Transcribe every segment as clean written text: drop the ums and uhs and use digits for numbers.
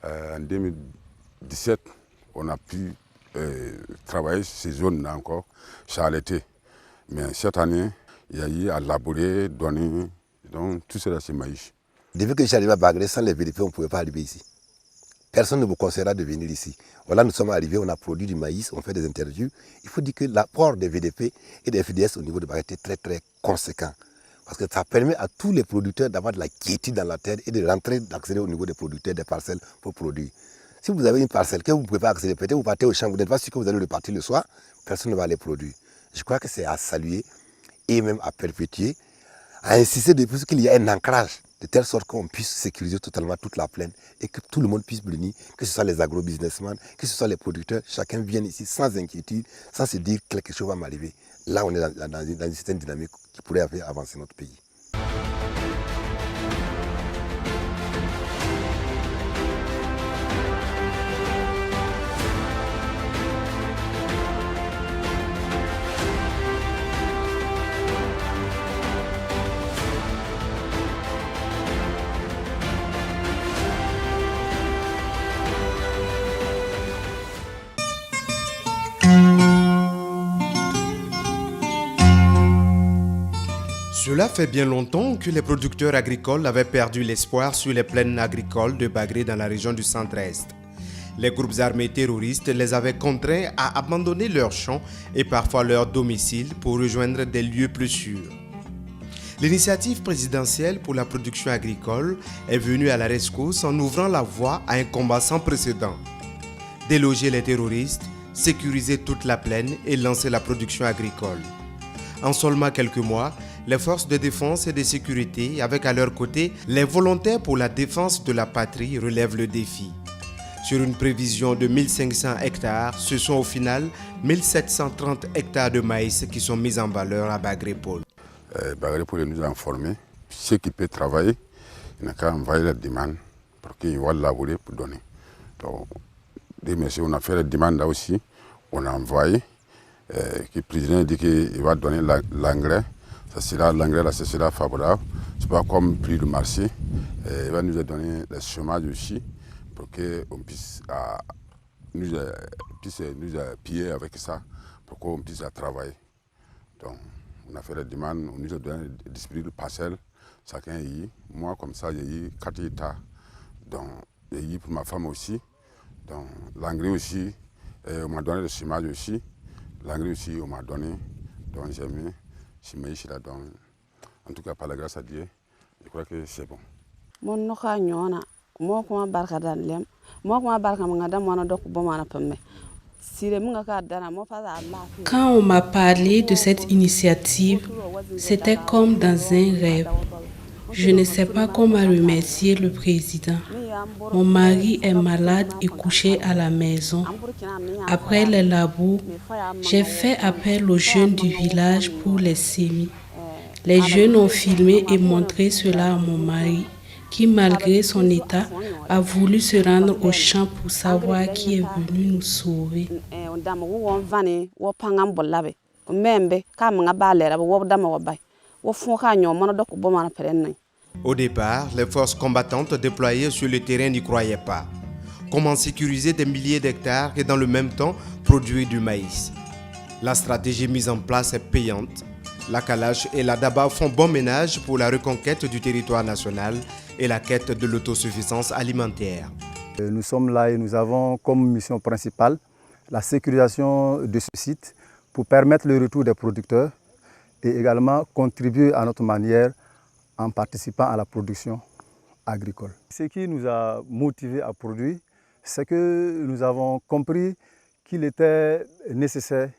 En 2017, on a pu travailler ces zones-là encore, ça a été. Mais cette année, il y a eu à labourer, donner, donc tout cela c'est maïs. Depuis que je suis arrivé à Bagré, sans les VDP, on ne pouvait pas arriver ici. Personne ne vous conseillera de venir ici. Voilà, nous sommes arrivés, on a produit du maïs, on fait des interviews. Il faut dire que l'apport des VDP et des FDS au niveau de Bagré était très très conséquent. Parce que ça permet à tous les producteurs d'avoir de la quiétude dans la terre et de rentrer, d'accéder au niveau des producteurs des parcelles pour produire. Si vous avez une parcelle que vous ne pouvez pas accéder, peut-être vous partez au champ, vous n'êtes pas sûr que vous allez repartir le soir, personne ne va aller produire. Je crois que c'est à saluer et même à perpétuer, à insister de plus qu'il y ait un ancrage, de telle sorte qu'on puisse sécuriser totalement toute la plaine et que tout le monde puisse venir, que ce soit les agro-businessmen, que ce soit les producteurs, chacun vienne ici sans inquiétude, sans se dire que quelque chose va m'arriver. Là, on est dans une certaine dynamique qui pourrait faire avancer notre pays. Cela fait bien longtemps que les producteurs agricoles avaient perdu l'espoir sur les plaines agricoles de Bagré dans la région du centre-est. Les groupes armés terroristes les avaient contraints à abandonner leurs champs et parfois leur domicile pour rejoindre des lieux plus sûrs. L'initiative présidentielle pour la production agricole est venue à la rescousse en ouvrant la voie à un combat sans précédent. Déloger les terroristes, sécuriser toute la plaine et lancer la production agricole. En seulement quelques mois, les forces de défense et de sécurité, avec à leur côté les volontaires pour la défense de la patrie, relèvent le défi. Sur une prévision de 1500 hectares, ce sont au final 1730 hectares de maïs qui sont mis en valeur à Bagré-Pôle. Bagré-Pôle nous a informés, ceux qui peuvent travailler, il n'a qu'à envoyer la demande pour qu'ils vont labourer pour donner. Donc, dès messieurs, on a fait la demande là aussi, on a envoyé, le président dit qu'il va donner l'engrais. L'engrais là, ce sera favorable. Ce n'est pas comme le prix du marché. Il va nous donner le chômage aussi pour qu'on puisse nous piller avec ça pour qu'on puisse travailler. Donc, on a fait la demande, on nous a donné le distribué de parcelles. Chacun a eu. Moi, comme ça, j'ai eu 4 hectares. Donc, j'ai eu pour ma femme aussi. Donc, l'engrais aussi, on m'a donné le chômage aussi. L'engrais aussi, on m'a donné. Donc, j'ai mis. En tout cas, par la grâce à Dieu, je crois que c'est bon. Quand on m'a parlé de cette initiative, c'était comme dans un rêve. Je ne sais pas comment remercier le président. Mon mari est malade et couché à la maison. Après les labours, j'ai fait appel aux jeunes du village pour les semis. Les jeunes ont filmé et montré cela à mon mari, qui malgré son état a voulu se rendre au champ pour savoir qui est venu nous sauver. Au départ, les forces combattantes déployées sur le terrain n'y croyaient pas. Comment sécuriser des milliers d'hectares et dans le même temps produire du maïs? La stratégie mise en place est payante. La Kalash et la Daba font bon ménage pour la reconquête du territoire national et la quête de l'autosuffisance alimentaire. Nous sommes là et nous avons comme mission principale la sécurisation de ce site pour permettre le retour des producteurs et également contribuer à notre manière en participant à la production agricole. Ce qui nous a motivés à produire, c'est que nous avons compris qu'il était nécessaire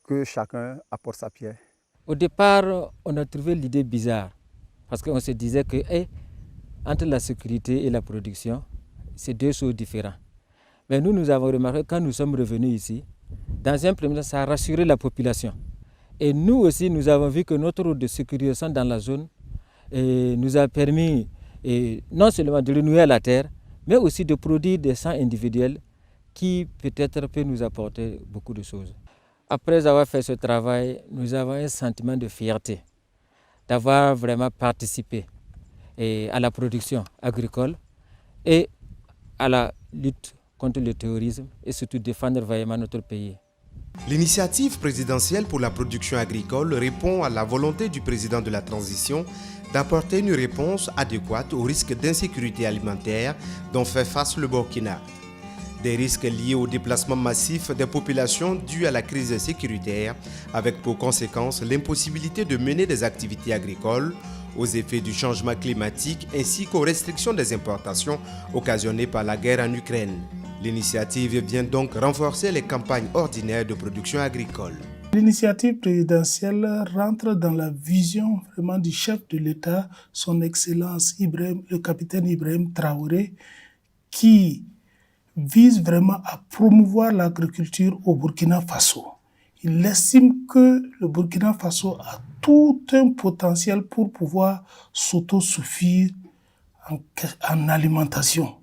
que chacun apporte sa pierre. Au départ, on a trouvé l'idée bizarre parce qu'on se disait que entre la sécurité et la production, c'est deux choses différentes. Mais nous avons remarqué quand nous sommes revenus ici, dans un premier temps, ça a rassuré la population. Et nous aussi, nous avons vu que notre rôle de sécurisation dans la zone nous a permis non seulement de renouer la terre, mais aussi de produire des champs individuels qui peut-être peuvent nous apporter beaucoup de choses. Après avoir fait ce travail, nous avons un sentiment de fierté d'avoir vraiment participé à la production agricole et à la lutte contre le terrorisme et surtout défendre vaillamment notre pays. L'initiative présidentielle pour la production agricole répond à la volonté du président de la transition d'apporter une réponse adéquate aux risques d'insécurité alimentaire dont fait face le Burkina. Des risques liés au déplacement massif des populations dû à la crise sécuritaire, avec pour conséquence l'impossibilité de mener des activités agricoles, aux effets du changement climatique ainsi qu'aux restrictions des importations occasionnées par la guerre en Ukraine. L'initiative vient donc renforcer les campagnes ordinaires de production agricole. L'initiative présidentielle rentre dans la vision vraiment du chef de l'État, son Excellence le capitaine Ibrahim Traoré, qui vise vraiment à promouvoir l'agriculture au Burkina Faso. Il estime que le Burkina Faso a tout un potentiel pour pouvoir s'autosuffire en alimentation.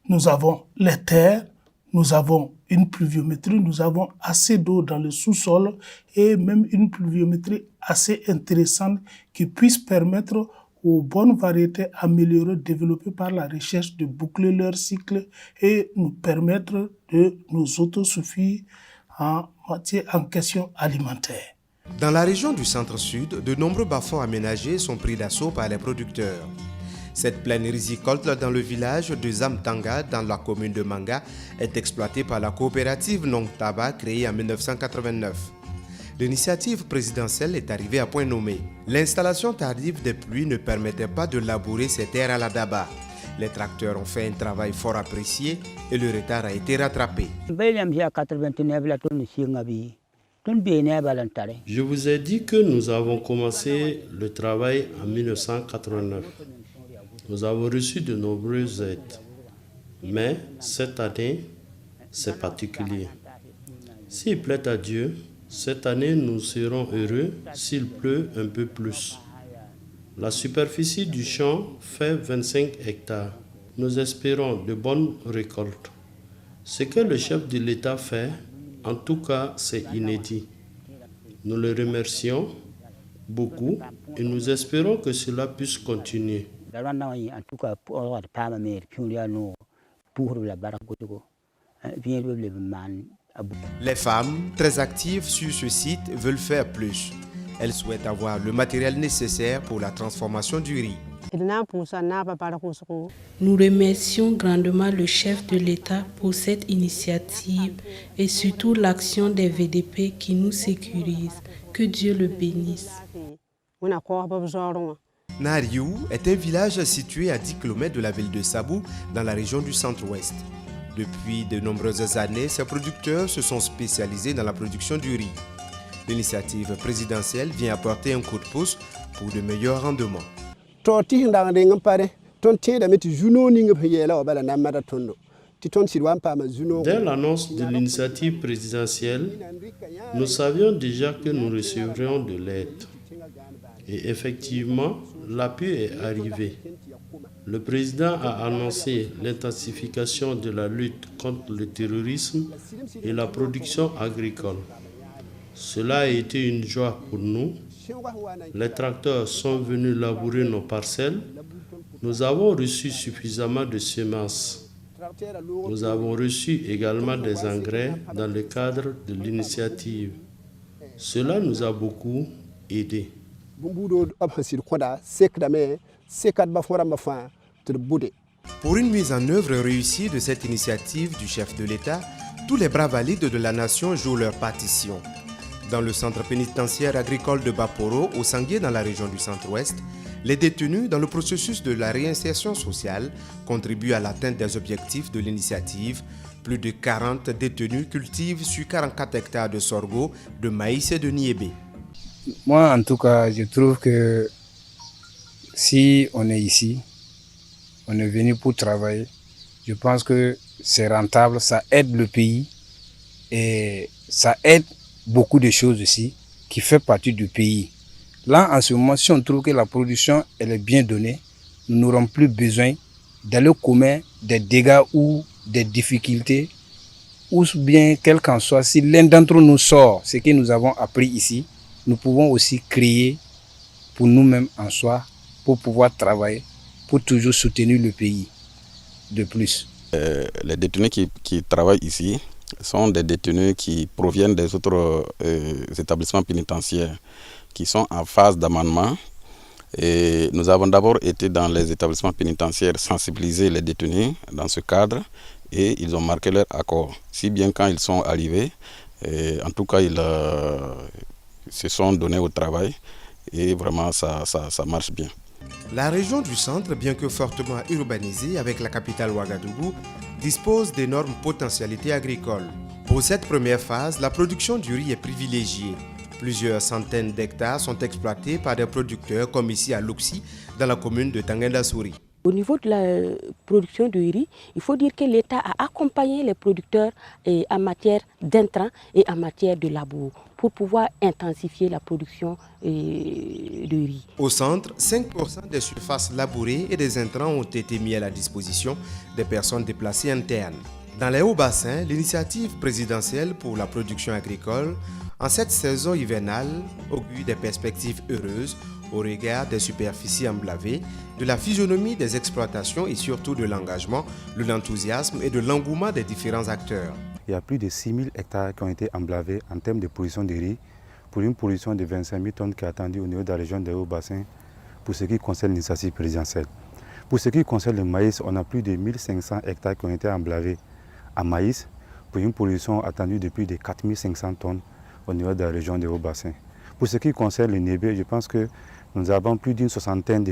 Nous avons les terres, nous avons une pluviométrie, nous avons assez d'eau dans le sous-sol et même une pluviométrie assez intéressante qui puisse permettre aux bonnes variétés améliorées développées par la recherche de boucler leur cycle et nous permettre de nous autosuffire en question alimentaire. Dans la région du centre-sud, de nombreux bas-fonds aménagés sont pris d'assaut par les producteurs. Cette plaine risicole dans le village de Zamtanga, dans la commune de Manga, est exploitée par la coopérative Nong-Taba créée en 1989. L'initiative présidentielle est arrivée à point nommé. L'installation tardive des pluies ne permettait pas de labourer ces terres à la daba. Les tracteurs ont fait un travail fort apprécié et le retard a été rattrapé. Je vous ai dit que nous avons commencé le travail en 1989. Nous avons reçu de nombreuses aides. Mais cette année, c'est particulier. S'il plaît à Dieu, cette année, nous serons heureux s'il pleut un peu plus. La superficie du champ fait 25 hectares. Nous espérons de bonnes récoltes. Ce que le chef de l'État fait, en tout cas, c'est inédit. Nous le remercions beaucoup et nous espérons que cela puisse continuer. Les femmes, très actives sur ce site, veulent faire plus. Elles souhaitent avoir le matériel nécessaire pour la transformation du riz. Nous remercions grandement le chef de l'État pour cette initiative et surtout l'action des VDP qui nous sécurise. Que Dieu le bénisse. Nariou est un village situé à 10 km de la ville de Sabou, dans la région du centre-ouest. Depuis de nombreuses années, ces producteurs se sont spécialisés dans la production du riz. L'initiative présidentielle vient apporter un coup de pouce pour de meilleurs rendements. Dès l'annonce de l'initiative présidentielle, nous savions déjà que nous recevrions de l'aide. Et effectivement, l'appui est arrivé. Le président a annoncé l'intensification de la lutte contre le terrorisme et la production agricole. Cela a été une joie pour nous. Les tracteurs sont venus labourer nos parcelles. Nous avons reçu suffisamment de semences. Nous avons reçu également des engrais dans le cadre de l'initiative. Cela nous a beaucoup aidés. Pour une mise en œuvre réussie de cette initiative du chef de l'État, tous les bras valides de la nation jouent leur partition. Dans le centre pénitentiaire agricole de Baporo, au Sanguier dans la région du centre-ouest, les détenus dans le processus de la réinsertion sociale contribuent à l'atteinte des objectifs de l'initiative. Plus de 40 détenus cultivent sur 44 hectares de sorgho, de maïs et de niébé. Moi, en tout cas, je trouve que si on est ici, on est venu pour travailler, je pense que c'est rentable, ça aide le pays et ça aide beaucoup de choses aussi qui fait partie du pays. Là, en ce moment, si on trouve que la production elle est bien donnée, nous n'aurons plus besoin d'aller commettre des dégâts ou des difficultés, ou bien quel qu'en soit. Si l'un d'entre nous sort ce que nous avons appris ici, nous pouvons aussi créer pour nous-mêmes en soi, pour pouvoir travailler, pour toujours soutenir le pays de plus. Les détenus qui travaillent ici sont des détenus qui proviennent des autres établissements pénitentiaires qui sont en phase d'amendement. Et nous avons d'abord été dans les établissements pénitentiaires sensibiliser les détenus dans ce cadre et ils ont marqué leur accord. Si bien quand ils sont arrivés, en tout cas ils se sont donnés au travail et vraiment ça marche bien. La région du centre, bien que fortement urbanisée avec la capitale Ouagadougou, dispose d'énormes potentialités agricoles. Pour cette première phase, la production du riz est privilégiée. Plusieurs centaines d'hectares sont exploités par des producteurs comme ici à Luxi, dans la commune de Tangendasouri. Au niveau de la production de riz, il faut dire que l'État a accompagné les producteurs en matière d'intrants et en matière de labour pour pouvoir intensifier la production de riz. Au centre, 5% des surfaces labourées et des intrants ont été mis à la disposition des personnes déplacées internes. Dans les hauts bassins, l'initiative présidentielle pour la production agricole en cette saison hivernale augure des perspectives heureuses au regard des superficies emblavées, de la physionomie des exploitations et surtout de l'engagement, de l'enthousiasme et de l'engouement des différents acteurs. Il y a plus de 6 000 hectares qui ont été emblavés en termes de production de riz pour une production de 25 000 tonnes qui est attendue au niveau de la région des Hauts-Bassins pour ce qui concerne l'initiative présidentielle. Pour ce qui concerne le maïs, on a plus de 1500 hectares qui ont été emblavés en maïs pour une production attendue de plus de 4 500 tonnes au niveau de la région des Hauts-Bassins. Pour ce qui concerne le nébé, je pense que nous avons plus d'une soixantaine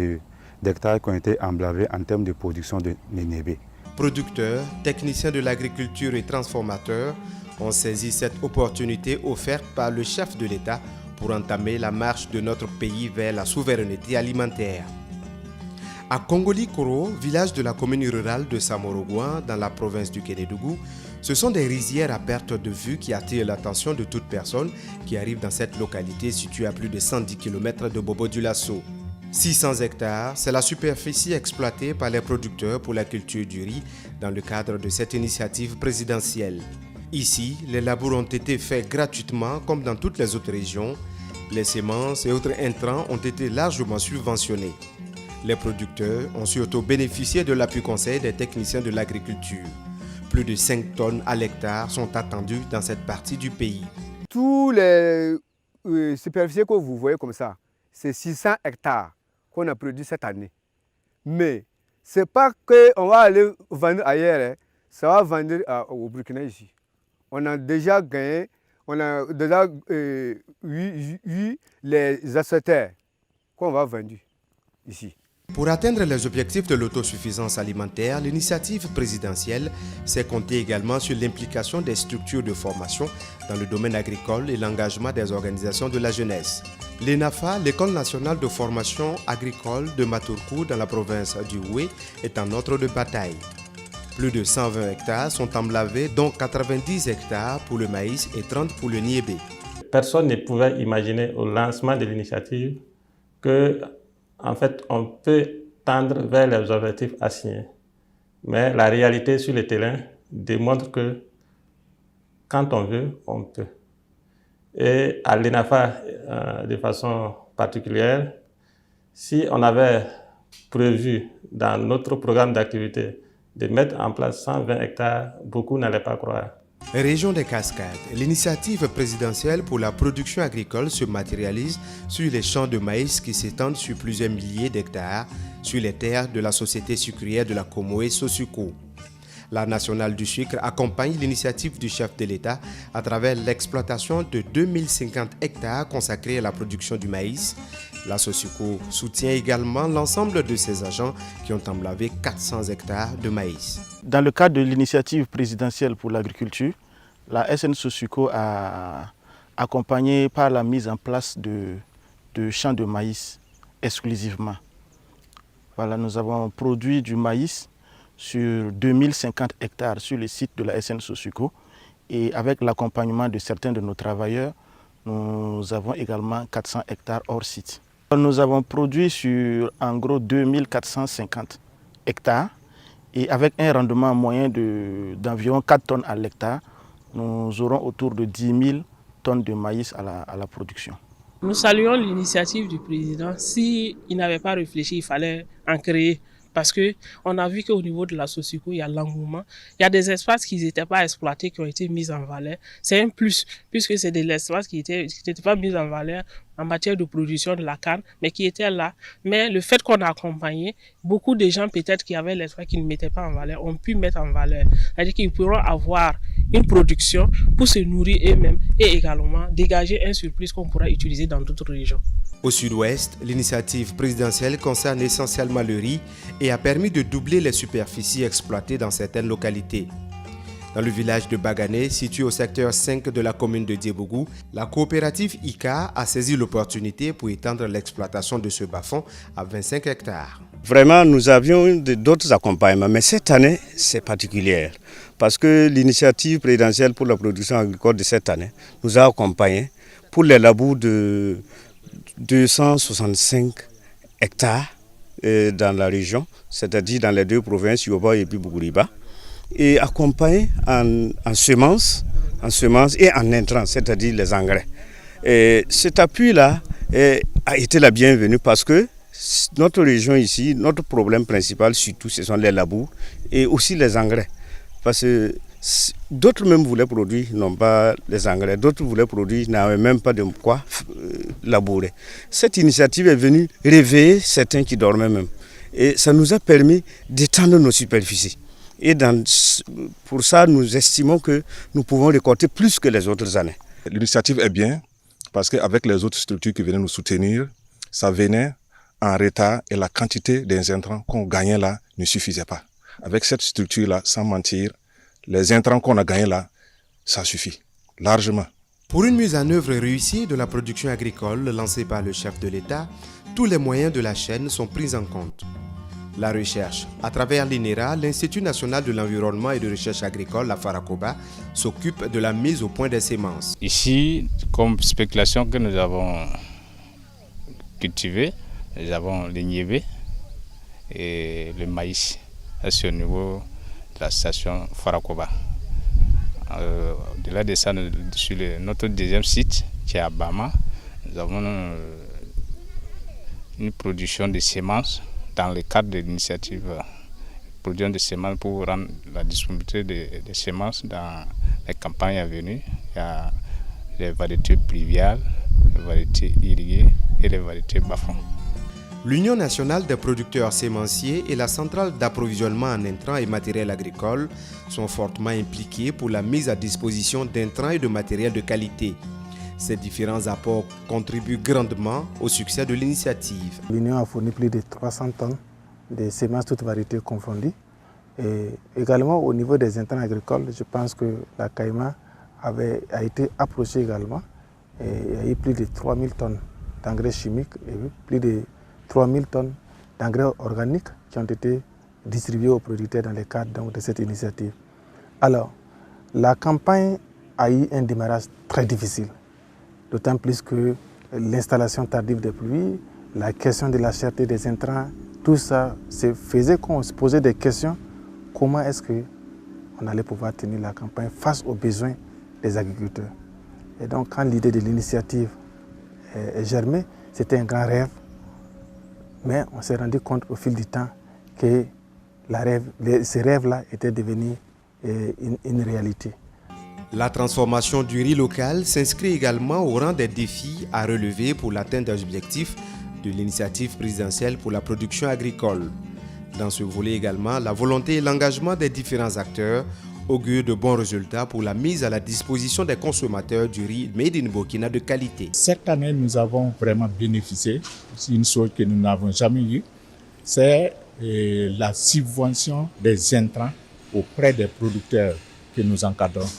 d'hectares qui ont été emblavés en termes de production de nébé. Producteurs, techniciens de l'agriculture et transformateurs ont saisi cette opportunité offerte par le chef de l'État pour entamer la marche de notre pays vers la souveraineté alimentaire. À Kongoli-Koro, village de la commune rurale de Samorogouan, dans la province du Kédougou, ce sont des rizières à perte de vue qui attirent l'attention de toute personne qui arrive dans cette localité située à plus de 110 km de Bobo-Dioulasso. 600 hectares, c'est la superficie exploitée par les producteurs pour la culture du riz dans le cadre de cette initiative présidentielle. Ici, les labours ont été faits gratuitement comme dans toutes les autres régions. Les semences et autres intrants ont été largement subventionnés. Les producteurs ont surtout bénéficié de l'appui conseil des techniciens de l'agriculture. Plus de 5 tonnes à l'hectare sont attendues dans cette partie du pays. Tous les superficies que vous voyez comme ça, c'est 600 hectares qu'on a produit cette année. Mais ce n'est pas qu'on va aller vendre ailleurs, ça va vendre au Burkina ici. On a déjà gagné, on a déjà eu les acheteurs qu'on va vendre ici. Pour atteindre les objectifs de l'autosuffisance alimentaire, l'initiative présidentielle s'est comptée également sur l'implication des structures de formation dans le domaine agricole et l'engagement des organisations de la jeunesse. L'ENAFA, l'École nationale de formation agricole de Maturkou dans la province du Houé, est en ordre de bataille. Plus de 120 hectares sont emblavés, dont 90 hectares pour le maïs et 30 pour le niébé. Personne ne pouvait imaginer au lancement de l'initiative que en fait, on peut tendre vers les objectifs assignés. Mais la réalité sur le terrain démontre que quand on veut, on peut. Et à l'ENAFA, de façon particulière, si on avait prévu dans notre programme d'activité de mettre en place 120 hectares, beaucoup n'allaient pas croire. Région des Cascades, l'initiative présidentielle pour la production agricole se matérialise sur les champs de maïs qui s'étendent sur plusieurs milliers d'hectares sur les terres de la société sucrière de la Comoé Sosuco. La nationale du sucre accompagne l'initiative du chef de l'État à travers l'exploitation de 2050 hectares consacrés à la production du maïs. La Sosuco soutient également l'ensemble de ses agents qui ont emblavé 400 hectares de maïs. Dans le cadre de l'initiative présidentielle pour l'agriculture, la SN Sosuco a accompagné par la mise en place de champs de maïs exclusivement. Voilà, nous avons produit du maïs sur 2050 hectares sur le site de la SN Sosuco et avec l'accompagnement de certains de nos travailleurs, nous avons également 400 hectares hors site. Nous avons produit sur en gros 2450 hectares et avec un rendement moyen d'environ 4 tonnes à l'hectare, nous aurons autour de 10 000 tonnes de maïs à la production. Nous saluons l'initiative du président. S'il n'avait pas réfléchi, il fallait en créer. Parce qu'on a vu qu'au niveau de la Sosuco, il y a l'engouement. Il y a des espaces qui n'étaient pas exploités, qui ont été mis en valeur. C'est un plus, puisque c'est des espaces qui n'étaient pas mis en valeur en matière de production de la canne, mais qui étaient là. Mais le fait qu'on a accompagné, beaucoup de gens peut-être qui avaient l'espace qui ne mettaient pas en valeur, ont pu mettre en valeur. C'est-à-dire qu'ils pourront avoir une production pour se nourrir eux-mêmes et également dégager un surplus qu'on pourra utiliser dans d'autres régions. Au sud-ouest, l'initiative présidentielle concerne essentiellement le riz et a permis de doubler les superficies exploitées dans certaines localités. Dans le village de Bagané, situé au secteur 5 de la commune de Diebougou, la coopérative ICA a saisi l'opportunité pour étendre l'exploitation de ce bas-fond à 25 hectares. Vraiment, nous avions d'autres accompagnements, mais cette année, c'est particulier. Parce que l'initiative présidentielle pour la production agricole de cette année nous a accompagnés pour les labours de 265 hectares dans la région, c'est-à-dire dans les deux provinces, Yoba et puis Bougouriba, et accompagné en semences et en intrants, c'est-à-dire les engrais. Et cet appui-là a été la bienvenue parce que notre région ici, notre problème principal surtout, ce sont les labours et aussi les engrais. Parce que d'autres même voulaient produire, non pas les engrais, d'autres voulaient produire, n'avaient même pas de quoi labourer. Cette initiative est venue réveiller certains qui dormaient même. Et ça nous a permis d'étendre nos superficies. Et pour ça, nous estimons que nous pouvons récolter plus que les autres années. L'initiative est bien parce qu'avec les autres structures qui venaient nous soutenir, ça venait en retard et la quantité des intrants qu'on gagnait là ne suffisait pas. Avec cette structure-là, sans mentir, les intrants qu'on a gagnés là, ça suffit largement. Pour une mise en œuvre réussie de la production agricole lancée par le chef de l'État, tous les moyens de la chaîne sont pris en compte. La recherche, à travers l'INERA, l'Institut national de l'environnement et de recherche agricole, la Farakoba, s'occupe de la mise au point des semences. Ici, comme spéculation que nous avons cultivée, nous avons le niébé et le maïs. C'est au niveau de la station Farakoba. Au-delà de ça, sur notre deuxième site, qui est à Bama, nous avons une production de semences dans le cadre de l'initiative production de semences pour rendre la disponibilité des semences dans les campagnes à venir. Il y a les variétés pluviales, les variétés irriguées et les variétés bas-fonds. L'Union nationale des producteurs sémenciers et la centrale d'approvisionnement en intrants et matériel agricole sont fortement impliqués pour la mise à disposition d'intrants et de matériel de qualité. Ces différents apports contribuent grandement au succès de l'initiative. L'Union a fourni plus de 300 tonnes de semences toutes variétés confondues. Et également au niveau des intrants agricoles, je pense que la CAIMA a été approchée également. Et il y a eu plus de 3000 tonnes d'engrais chimiques et plus de 3000 tonnes d'engrais organiques qui ont été distribués aux producteurs dans le cadre de cette initiative. Alors, la campagne a eu un démarrage très difficile, d'autant plus que l'installation tardive des pluies, la question de la cherté des intrants, tout ça faisait qu'on se posait des questions. Comment est-ce qu'on allait pouvoir tenir la campagne face aux besoins des agriculteurs? Et donc, quand l'idée de l'initiative est germée, c'était un grand rêve. Mais on s'est rendu compte au fil du temps que ces rêves-là étaient devenus une réalité. La transformation du riz local s'inscrit également au rang des défis à relever pour l'atteinte des objectifs de l'initiative présidentielle pour la production agricole. Dans ce volet également, la volonté et l'engagement des différents acteurs augurent de bons résultats pour la mise à la disposition des consommateurs du riz made in Burkina de qualité. Cette année, nous avons vraiment bénéficié. C'est une chose que nous n'avons jamais eue. C'est la subvention des intrants auprès des producteurs que nous encadrons.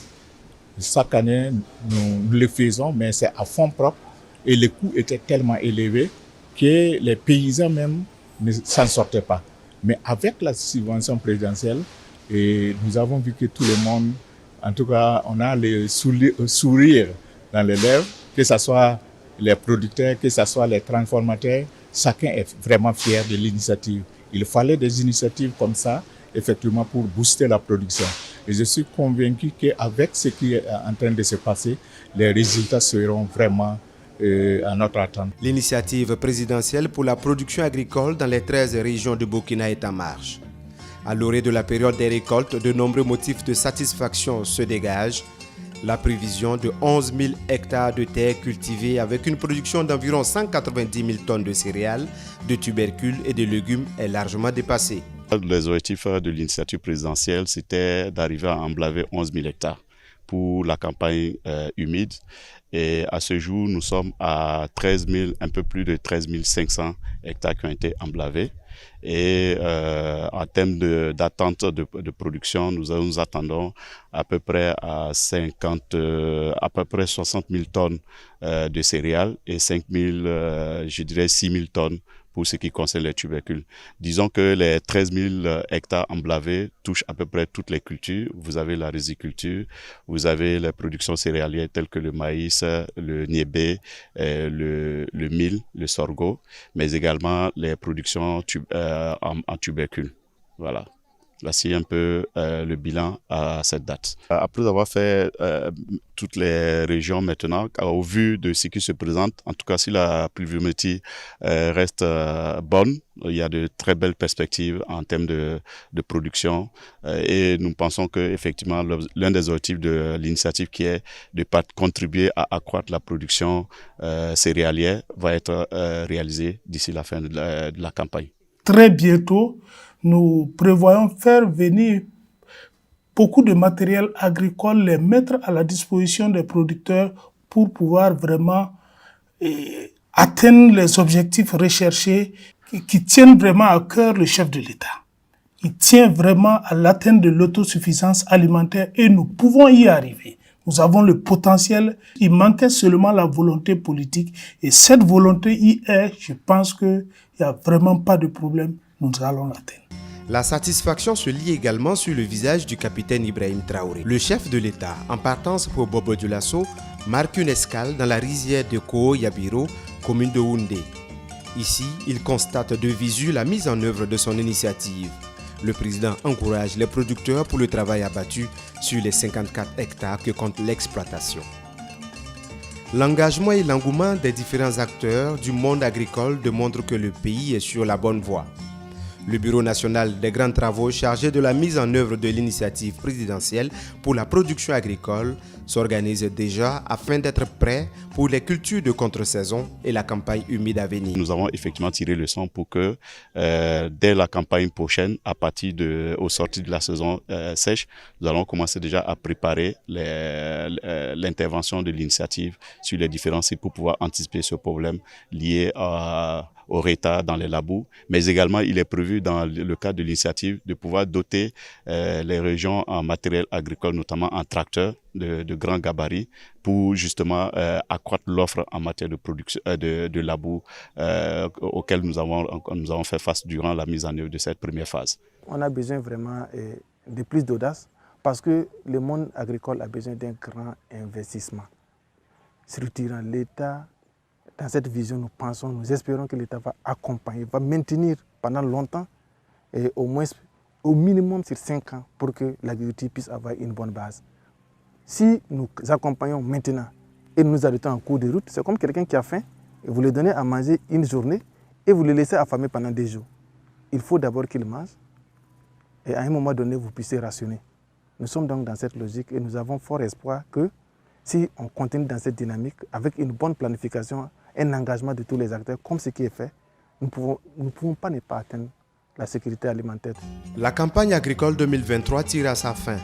Chaque année, nous le faisons, mais c'est à fonds propres et les coûts étaient tellement élevés que les paysans même ne s'en sortaient pas. Mais avec la subvention présidentielle, et nous avons vu que tout le monde, en tout cas, on a le sourire dans les lèvres, que ce soit les producteurs, que ce soit les transformateurs, chacun est vraiment fier de l'initiative. Il fallait des initiatives comme ça, effectivement, pour booster la production. Et je suis convaincu qu'avec ce qui est en train de se passer, les résultats seront vraiment à notre attente. L'initiative présidentielle pour la production agricole dans les 13 régions de Burkina est en marche. À l'orée de la période des récoltes, de nombreux motifs de satisfaction se dégagent. La prévision de 11 000 hectares de terres cultivées avec une production d'environ 190 000 tonnes de céréales, de tubercules et de légumes est largement dépassée. Les objectifs de l'initiative présidentielle, c'était d'arriver à emblaver 11 000 hectares pour la campagne humide. Et à ce jour, nous sommes à 13 000, un peu plus de 13 500 hectares qui ont été emblavés. Et en termes d'attente de production, nous attendons à peu près à peu près 60 000 tonnes de céréales et 6 000 tonnes pour ce qui concerne les tubercules. Disons que les 13 000 hectares emblavés touchent à peu près toutes les cultures. Vous avez la riziculture, vous avez les productions céréalières telles que le maïs, le niébé, le mil, le sorgho, mais également les productions en tubercules. Voilà. Voici un peu le bilan à cette date. Après avoir fait toutes les régions maintenant, au vu de ce qui se présente, en tout cas si la pluviométrie reste bonne, il y a de très belles perspectives en termes de production et nous pensons qu'effectivement l'un des objectifs de l'initiative qui est de contribuer à accroître la production céréalière va être réalisé d'ici la fin de la campagne. Très bientôt, nous prévoyons faire venir beaucoup de matériel agricole, les mettre à la disposition des producteurs pour pouvoir vraiment atteindre les objectifs recherchés qui tiennent vraiment à cœur le chef de l'État. Il tient vraiment à l'atteinte de l'autosuffisance alimentaire et nous pouvons y arriver. Nous avons le potentiel, il manquait seulement la volonté politique et cette volonté y est, je pense qu'il n'y a vraiment pas de problème, nous allons l'atteindre. La satisfaction se lit également sur le visage du capitaine Ibrahim Traoré. Le chef de l'État, en partance pour Bobo Dioulasso, marque une escale dans la rizière de Koo-Yabiro, commune de Houndé. Ici, il constate de visu la mise en œuvre de son initiative. Le président encourage les producteurs pour le travail abattu sur les 54 hectares que compte l'exploitation. L'engagement et l'engouement des différents acteurs du monde agricole démontrent que le pays est sur la bonne voie. Le Bureau national des grands travaux chargé de la mise en œuvre de l'initiative présidentielle pour la production agricole s'organise déjà afin d'être prêt pour les cultures de contre-saison et la campagne humide à venir. Nous avons effectivement tiré le son pour que dès la campagne prochaine, au sorti de la saison sèche, nous allons commencer déjà à préparer l'intervention de l'initiative sur les différents sites pour pouvoir anticiper ce problème lié au retard dans les labours, mais également il est prévu dans le cadre de l'initiative de pouvoir doter les régions en matériel agricole, notamment en tracteurs de grands gabarits, pour justement accroître l'offre en matière de production de labour auquel nous avons fait face durant la mise en œuvre de cette première phase. On a besoin vraiment de plus d'audace parce que le monde agricole a besoin d'un grand investissement structurant. L'État, dans cette vision, nous espérons que l'État va accompagner, va maintenir pendant longtemps, et au minimum sur 5 ans, pour que l'agriculture puisse avoir une bonne base. Si nous accompagnons maintenant et nous arrêtons en cours de route, c'est comme quelqu'un qui a faim, et vous lui donnez à manger une journée et vous le laissez affamer pendant des jours. Il faut d'abord qu'il mange et à un moment donné, vous puissiez rationner. Nous sommes donc dans cette logique et nous avons fort espoir que si on continue dans cette dynamique, avec une bonne planification, un engagement de tous les acteurs, comme ce qui est fait, nous ne pouvons pas ne pas atteindre la sécurité alimentaire. La campagne agricole 2023 tire à sa fin.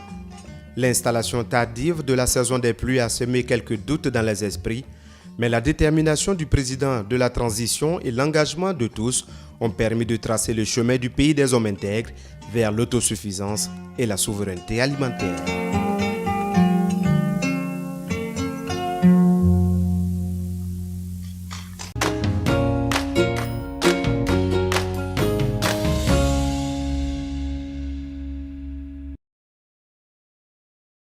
L'installation tardive de la saison des pluies a semé quelques doutes dans les esprits, mais la détermination du président de la transition et l'engagement de tous ont permis de tracer le chemin du pays des hommes intègres vers l'autosuffisance et la souveraineté alimentaire.